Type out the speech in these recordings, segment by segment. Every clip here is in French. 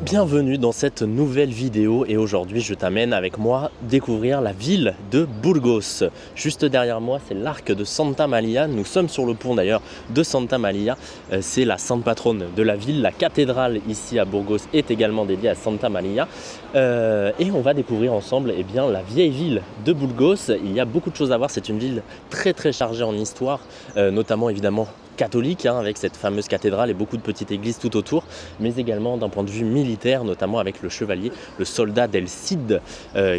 Bienvenue dans cette nouvelle vidéo et aujourd'hui je t'amène avec moi découvrir la ville de Burgos. Juste derrière moi c'est l'arc de Santa Maria, nous sommes sur le pont d'ailleurs de Santa Maria, c'est la sainte patronne de la ville, la cathédrale ici à Burgos est également dédiée à Santa Maria et on va découvrir ensemble la vieille ville de Burgos. Il y a beaucoup de choses à voir, c'est une ville très chargée en histoire, notamment évidemment catholique avec cette fameuse cathédrale et beaucoup de petites églises tout autour, mais également d'un point de vue militaire, notamment avec le chevalier, le soldat del Cid,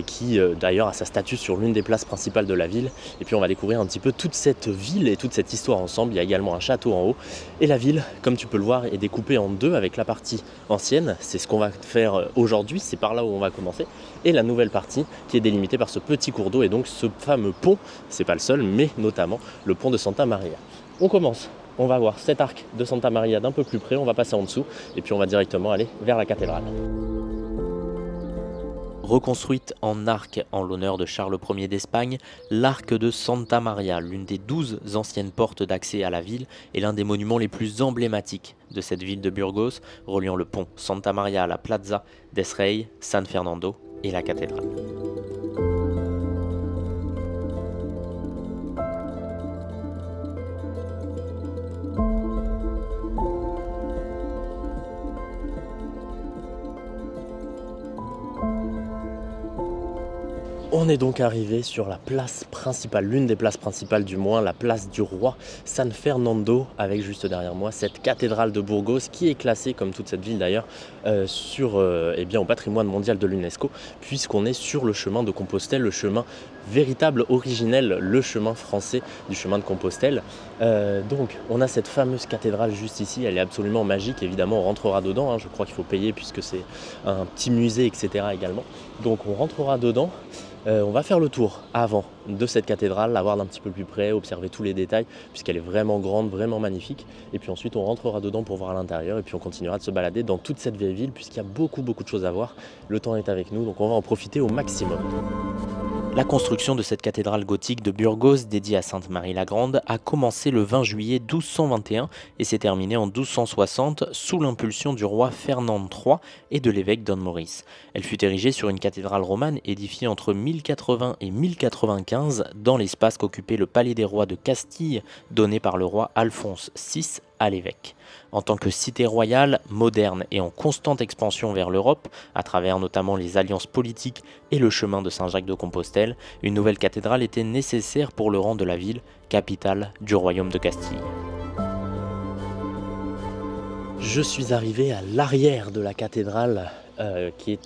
qui d'ailleurs a sa statue sur l'une des places principales de la ville. Et puis on va découvrir un petit peu toute cette ville et toute cette histoire ensemble. Il y a également un château en haut et la ville, comme tu peux le voir, est découpée en deux avec la partie ancienne, c'est ce qu'on va faire aujourd'hui, c'est par là où on va commencer, et la nouvelle partie qui est délimitée par ce petit cours d'eau et donc ce fameux pont, c'est pas le seul, mais notamment le pont de Santa Maria. On commence. On va voir cet arc de Santa Maria d'un peu plus près, on va passer en dessous et puis on va directement aller vers la cathédrale. Reconstruite en arc en l'honneur de Charles Ier d'Espagne, l'arc de Santa Maria, l'une des 12 anciennes portes d'accès à la ville, est l'un des monuments les plus emblématiques de cette ville de Burgos, reliant le pont Santa Maria à la Plaza des Reis, San Fernando et la cathédrale. On est donc arrivé sur la place principale, l'une des places principales du moins, la place du roi San Fernando, avec juste derrière moi cette cathédrale de Burgos qui est classée, comme toute cette ville d'ailleurs, au patrimoine mondial de l'UNESCO, puisqu'on est sur le chemin de Compostelle, le chemin véritable, originel, le chemin français du chemin de Compostelle. Donc on a cette fameuse cathédrale juste ici, elle est absolument magique, évidemment on rentrera dedans, je crois qu'il faut payer puisque c'est un petit musée, etc. également. Donc on rentrera dedans. On va faire le tour avant de cette cathédrale, la voir d'un petit peu plus près, observer tous les détails puisqu'elle est vraiment grande, vraiment magnifique. Et puis ensuite on rentrera dedans pour voir à l'intérieur et puis on continuera de se balader dans toute cette vieille ville puisqu'il y a beaucoup de choses à voir. Le temps est avec nous donc on va en profiter au maximum. La construction de cette cathédrale gothique de Burgos, dédiée à Sainte Marie la Grande, a commencé le 20 juillet 1221 et s'est terminée en 1260 sous l'impulsion du roi Fernand III et de l'évêque Don Maurice. Elle fut érigée sur une cathédrale romane édifiée entre 1080 et 1095 dans l'espace qu'occupait le palais des rois de Castille, donné par le roi Alphonse VI à l'évêque. En tant que cité royale, moderne et en constante expansion vers l'Europe, à travers notamment les alliances politiques et le chemin de Saint-Jacques de Compostelle, une nouvelle cathédrale était nécessaire pour le rang de la ville, capitale du royaume de Castille. Je suis arrivé à l'arrière de la cathédrale qui est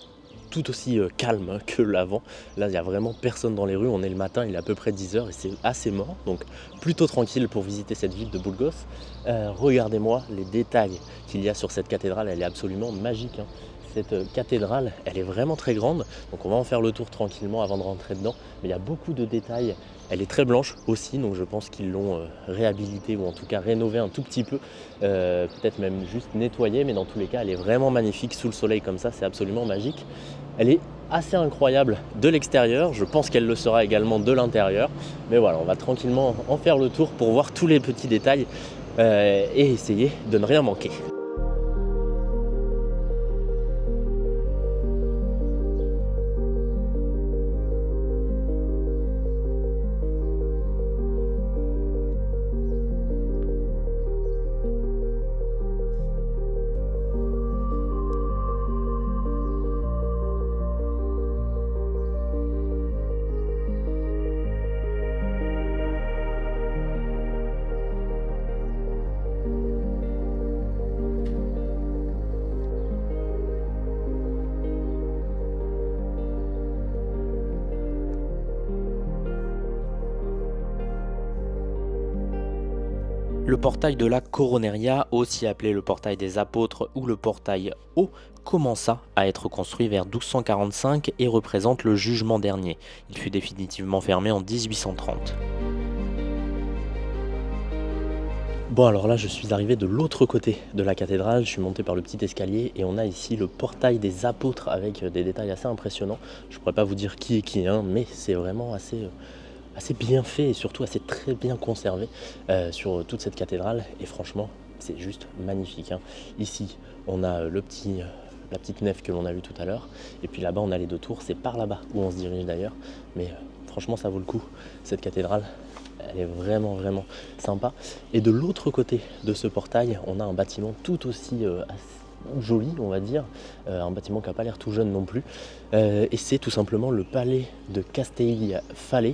tout aussi calme que l'avant. Là il n'y a vraiment personne dans les rues, on est le matin, il est à peu près 10h et c'est assez mort, donc plutôt tranquille pour visiter cette ville de Burgos. Regardez-moi les détails qu'il y a sur cette cathédrale, elle est absolument magique. Cette cathédrale, elle est vraiment très grande, donc on va en faire le tour tranquillement avant de rentrer dedans, mais il y a beaucoup de détails. Elle est très blanche aussi, donc je pense qu'ils l'ont réhabilitée ou en tout cas rénovée un tout petit peu, peut-être même juste nettoyée, mais dans tous les cas elle est vraiment magnifique sous le soleil comme ça, c'est absolument magique. Elle est assez incroyable de l'extérieur, je pense qu'elle le sera également de l'intérieur, mais voilà, on va tranquillement en faire le tour pour voir tous les petits détails et essayer de ne rien manquer. Le portail de la Coroneria, aussi appelé le portail des apôtres ou le portail haut, commença à être construit vers 1245 et représente le jugement dernier. Il fut définitivement fermé en 1830. Bon alors là je suis arrivé de l'autre côté de la cathédrale, je suis monté par le petit escalier et on a ici le portail des apôtres avec des détails assez impressionnants. Je ne pourrais pas vous dire qui est qui, mais c'est vraiment assez bien fait et surtout assez très bien conservé sur toute cette cathédrale et franchement c'est juste magnifique. Ici on a la petite nef que l'on a vue tout à l'heure. Et puis là-bas, on a les 2 tours, c'est par là-bas où on se dirige d'ailleurs. Mais franchement, ça vaut le coup, cette cathédrale. Elle est vraiment vraiment sympa. Et de l'autre côté de ce portail, on a un bâtiment tout aussi joli, on va dire, un bâtiment qui n'a pas l'air tout jeune non plus. Et c'est tout simplement le palais de Castelli-Fale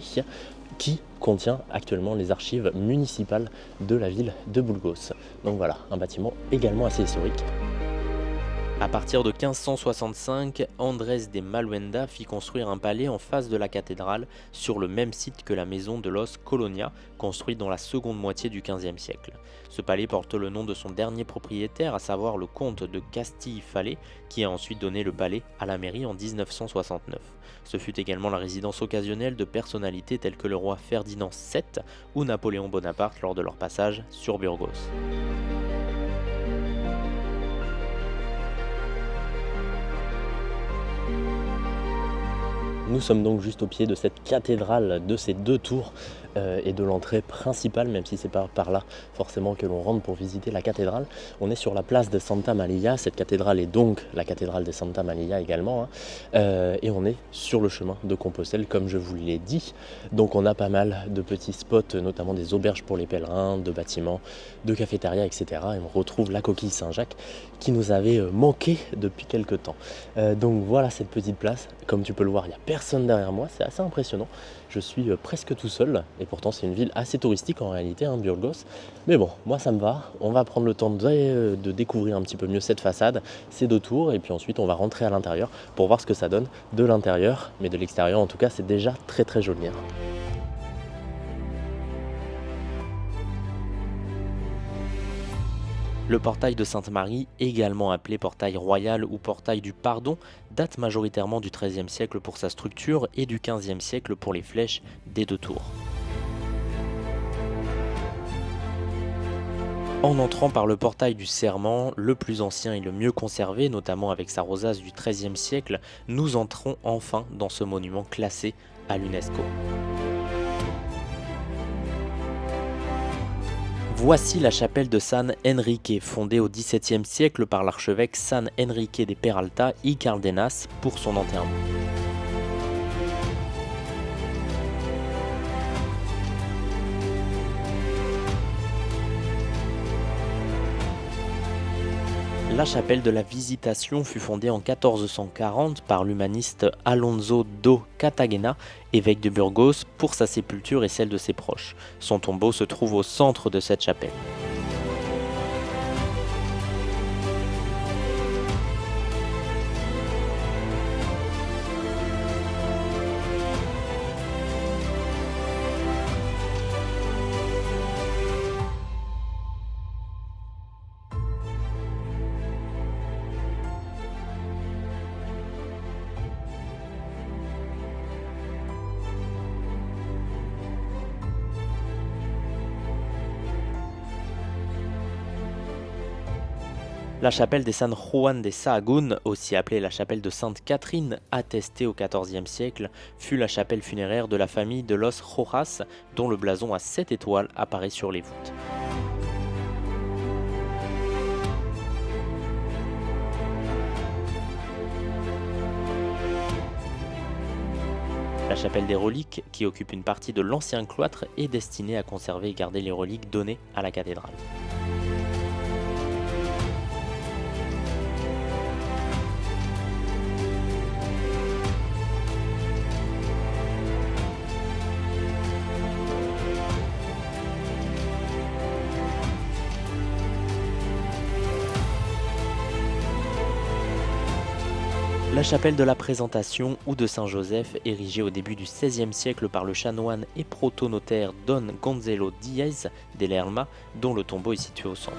qui contient actuellement les archives municipales de la ville de Burgos. Donc voilà, un bâtiment également assez historique. À partir de 1565, Andrés de Maluenda fit construire un palais en face de la cathédrale sur le même site que la maison de los Colonia, construite dans la seconde moitié du XVe siècle. Ce palais porte le nom de son dernier propriétaire, à savoir le comte de Castille-Falais, qui a ensuite donné le palais à la mairie en 1969. Ce fut également la résidence occasionnelle de personnalités telles que le roi Ferdinand VII ou Napoléon Bonaparte lors de leur passage sur Burgos. Nous sommes donc juste au pied de cette cathédrale, de ces 2 tours et de l'entrée principale, même si c'est pas par là forcément que l'on rentre pour visiter la cathédrale. On est sur la place de Santa Maria, cette cathédrale est donc la cathédrale de Santa Maria également, et on est sur le chemin de Compostelle comme je vous l'ai dit. Donc on a pas mal de petits spots, notamment des auberges pour les pèlerins, de bâtiments, de cafétérias, etc. Et on retrouve la coquille Saint-Jacques qui nous avait manqué depuis quelques temps. Donc voilà cette petite place, comme tu peux le voir, il n'y a personne derrière moi, c'est assez impressionnant. Je suis presque tout seul et pourtant c'est une ville assez touristique en réalité, Burgos. Mais bon, moi ça me va, on va prendre le temps de découvrir un petit peu mieux cette façade, ces 2 tours et puis ensuite on va rentrer à l'intérieur pour voir ce que ça donne de l'intérieur. Mais de l'extérieur en tout cas c'est déjà très très joli. Le portail de Sainte-Marie, également appelé portail royal ou portail du pardon, date majoritairement du XIIIe siècle pour sa structure et du XVe siècle pour les flèches des 2 tours. En entrant par le portail du Serment, le plus ancien et le mieux conservé, notamment avec sa rosace du XIIIe siècle, nous entrons enfin dans ce monument classé à l'UNESCO. Voici la chapelle de San Enrique, fondée au XVIIe siècle par l'archevêque San Enrique de Peralta y Cárdenas pour son enterrement. La chapelle de la Visitation fut fondée en 1440 par l'humaniste Alonso do Catagena, évêque de Burgos, pour sa sépulture et celle de ses proches. Son tombeau se trouve au centre de cette chapelle. La chapelle de San Juan de Sahagún, aussi appelée la chapelle de Sainte Catherine, attestée au XIVe siècle, fut la chapelle funéraire de la famille de los Rojas, dont le blason à 7 étoiles apparaît sur les voûtes. La chapelle des reliques, qui occupe une partie de l'ancien cloître, est destinée à conserver et garder les reliques données à la cathédrale. La chapelle de la Présentation ou de Saint-Joseph, érigée au début du XVIe siècle par le chanoine et protonotaire Don Gonzalo Díez de Lerma, dont le tombeau est situé au centre.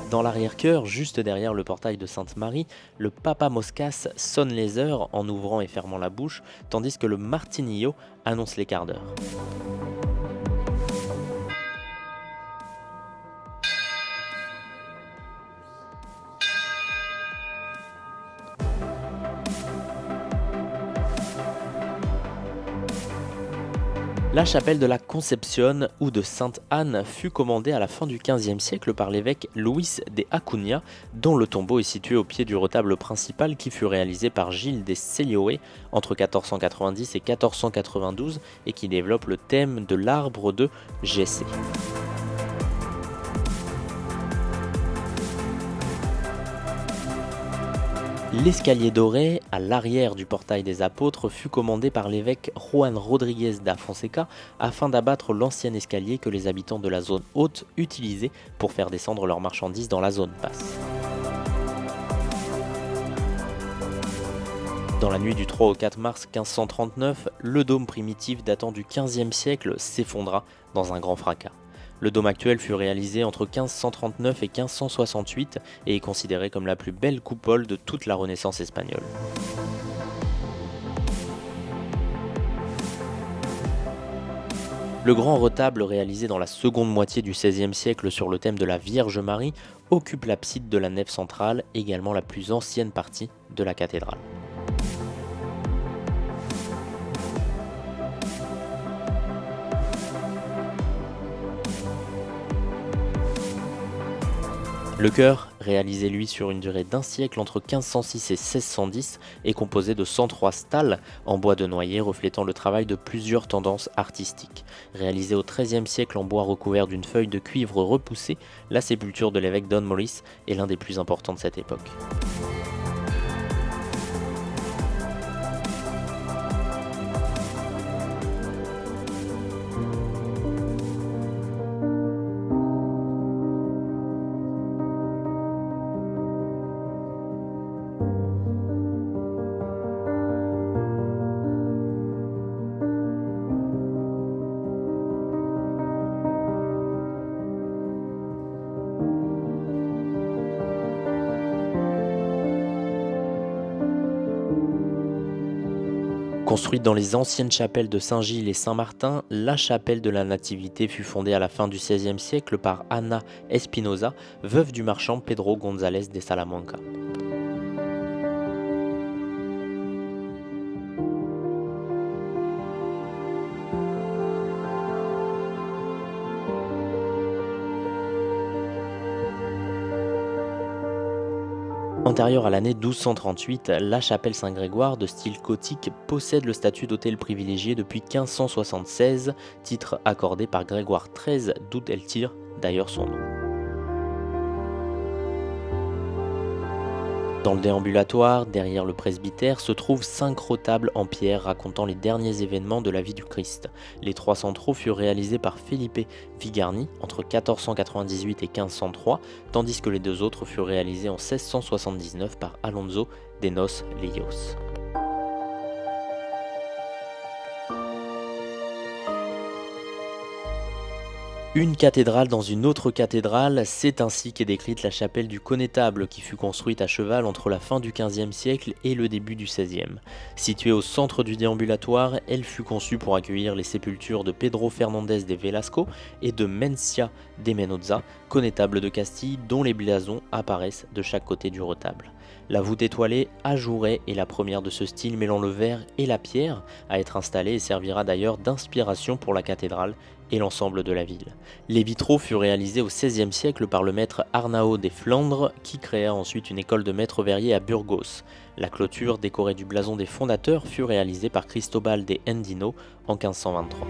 Dans l'arrière-chœur, juste derrière le portail de Sainte-Marie, le Papa Moscas sonne les heures en ouvrant et fermant la bouche, tandis que le Martinillo annonce les quarts d'heure. La chapelle de la Concepción ou de Sainte-Anne fut commandée à la fin du XVe siècle par l'évêque Luis de Acuña, dont le tombeau est situé au pied du retable principal qui fut réalisé par Gilles de Selloé entre 1490 et 1492 et qui développe le thème de l'arbre de Jessé. L'escalier doré, à l'arrière du portail des apôtres, fut commandé par l'évêque Juan Rodríguez da Fonseca afin d'abattre l'ancien escalier que les habitants de la zone haute utilisaient pour faire descendre leurs marchandises dans la zone basse. Dans la nuit du 3 au 4 mars 1539, le dôme primitif datant du XVe siècle s'effondra dans un grand fracas. Le dôme actuel fut réalisé entre 1539 et 1568 et est considéré comme la plus belle coupole de toute la Renaissance espagnole. Le grand retable réalisé dans la seconde moitié du XVIe siècle sur le thème de la Vierge Marie occupe l'abside de la nef centrale, également la plus ancienne partie de la cathédrale. Le chœur, réalisé lui sur une durée d'un siècle entre 1506 et 1610, est composé de 103 stalles en bois de noyer reflétant le travail de plusieurs tendances artistiques. Réalisé au XIIIe siècle en bois recouvert d'une feuille de cuivre repoussée, la sépulture de l'évêque Don Maurice est l'un des plus importants de cette époque. Construite dans les anciennes chapelles de Saint-Gilles et Saint-Martin, la chapelle de la Nativité fut fondée à la fin du XVIe siècle par Ana Espinosa, veuve du marchand Pedro González de Salamanca. Antérieure à l'année 1238, la chapelle Saint-Grégoire de style gothique possède le statut d'hôtel privilégié depuis 1576, titre accordé par Grégoire XIII, d'où elle tire d'ailleurs son nom. Dans le déambulatoire, derrière le presbytère, se trouvent 5 retables en pierre racontant les derniers événements de la vie du Christ. Les 3 centraux furent réalisés par Felipe Vigarni entre 1498 et 1503, tandis que les 2 autres furent réalisés en 1679 par Alonso de Nos Leyos. Une cathédrale dans une autre cathédrale, c'est ainsi qu'est décrite la chapelle du Connétable qui fut construite à cheval entre la fin du XVe siècle et le début du XVIe. Située au centre du déambulatoire, elle fut conçue pour accueillir les sépultures de Pedro Fernández de Velasco et de Mencia de Mendoza, connétable de Castille dont les blasons apparaissent de chaque côté du retable. La voûte étoilée, ajourée, est la première de ce style mêlant le verre et la pierre à être installée et servira d'ailleurs d'inspiration pour la cathédrale et l'ensemble de la ville. Les vitraux furent réalisés au XVIe siècle par le maître Arnao des Flandres qui créa ensuite une école de maîtres verriers à Burgos. La clôture, décorée du blason des fondateurs, fut réalisée par Cristobal de Endino en 1523.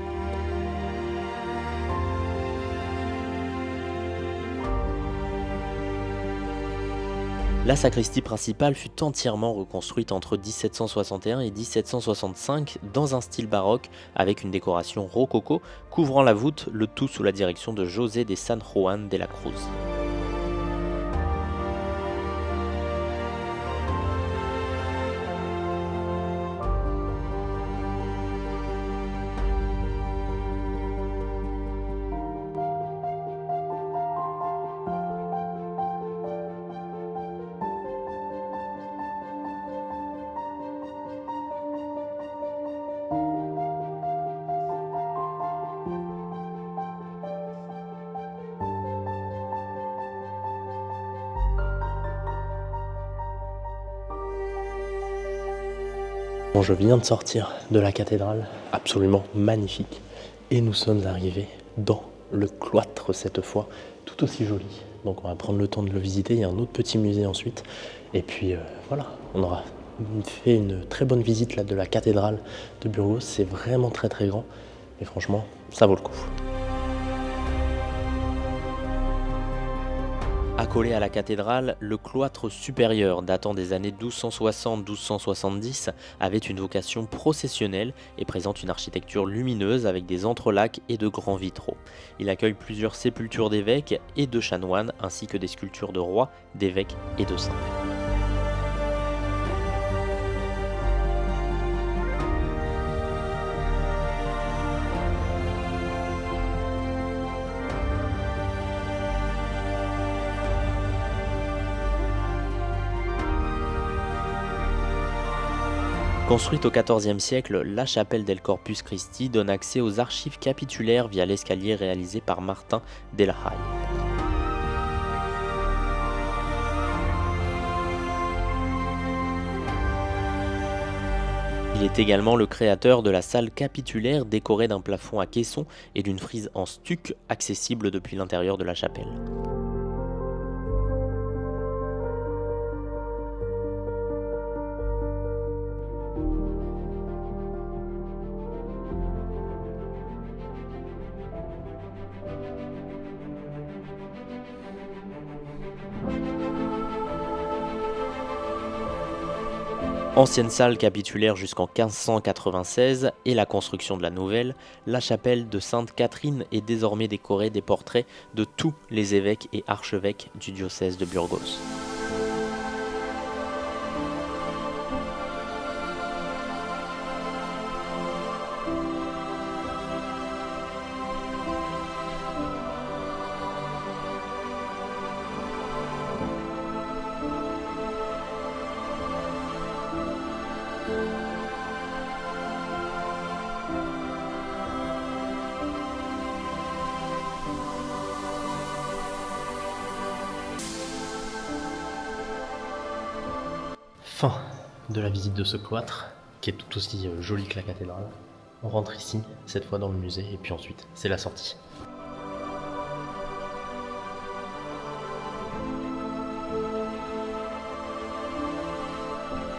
La sacristie principale fut entièrement reconstruite entre 1761 et 1765 dans un style baroque avec une décoration rococo couvrant la voûte, le tout sous la direction de José de San Juan de la Cruz. Bon, je viens de sortir de la cathédrale, absolument magnifique. Et nous sommes arrivés dans le cloître cette fois, tout aussi joli. Donc on va prendre le temps de le visiter. Il y a un autre petit musée ensuite. Et puis voilà, on aura fait une très bonne visite là, de la cathédrale de Burgos. C'est vraiment très très grand. Et franchement, ça vaut le coup. Accolé à la cathédrale, le cloître supérieur, datant des années 1260-1270, avait une vocation processionnelle et présente une architecture lumineuse avec des entrelacs et de grands vitraux. Il accueille plusieurs sépultures d'évêques et de chanoines, ainsi que des sculptures de rois, d'évêques et de saints. Construite au XIVe siècle, la chapelle del Corpus Christi donne accès aux archives capitulaires via l'escalier réalisé par Martin del Hay. Il est également le créateur de la salle capitulaire décorée d'un plafond à caissons et d'une frise en stuc accessible depuis l'intérieur de la chapelle. Ancienne salle capitulaire jusqu'en 1596 et la construction de la nouvelle, la chapelle de Sainte-Catherine est désormais décorée des portraits de tous les évêques et archevêques du diocèse de Burgos. Fin de la visite de ce cloître, qui est tout aussi joli que la cathédrale. On rentre ici, cette fois dans le musée, et puis ensuite, c'est la sortie.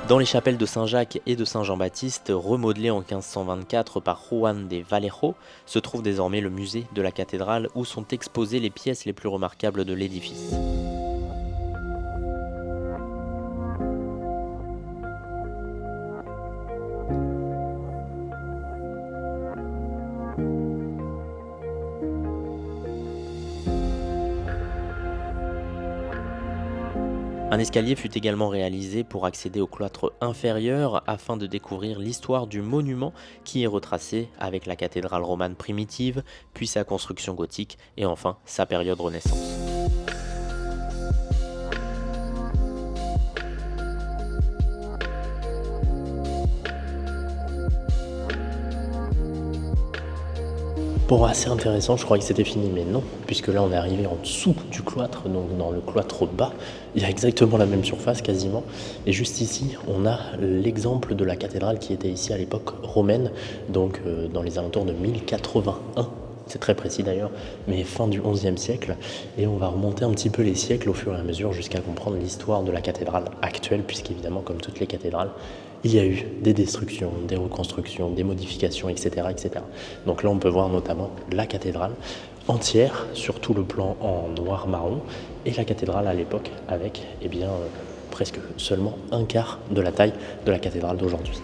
Dans les chapelles de Saint-Jacques et de Saint-Jean-Baptiste, remodelées en 1524 par Juan de Vallejo, se trouve désormais le musée de la cathédrale où sont exposées les pièces les plus remarquables de l'édifice. Un escalier fut également réalisé pour accéder au cloître inférieur afin de découvrir l'histoire du monument qui est retracé avec la cathédrale romane primitive, puis sa construction gothique et enfin sa période Renaissance. Bon, assez intéressant, je croyais que c'était fini, mais non, puisque là on est arrivé en dessous du cloître, donc dans le cloître bas, il y a exactement la même surface quasiment, et juste ici on a l'exemple de la cathédrale qui était ici à l'époque romaine, donc dans les alentours de 1081. C'est très précis d'ailleurs, mais fin du XIe siècle, et on va remonter un petit peu les siècles au fur et à mesure jusqu'à comprendre l'histoire de la cathédrale actuelle, puisqu'évidemment, comme toutes les cathédrales, il y a eu des destructions, des reconstructions, des modifications, etc., etc. Donc là, on peut voir notamment la cathédrale entière, sur tout le plan en noir-marron, et la cathédrale à l'époque avec presque seulement un quart de la taille de la cathédrale d'aujourd'hui.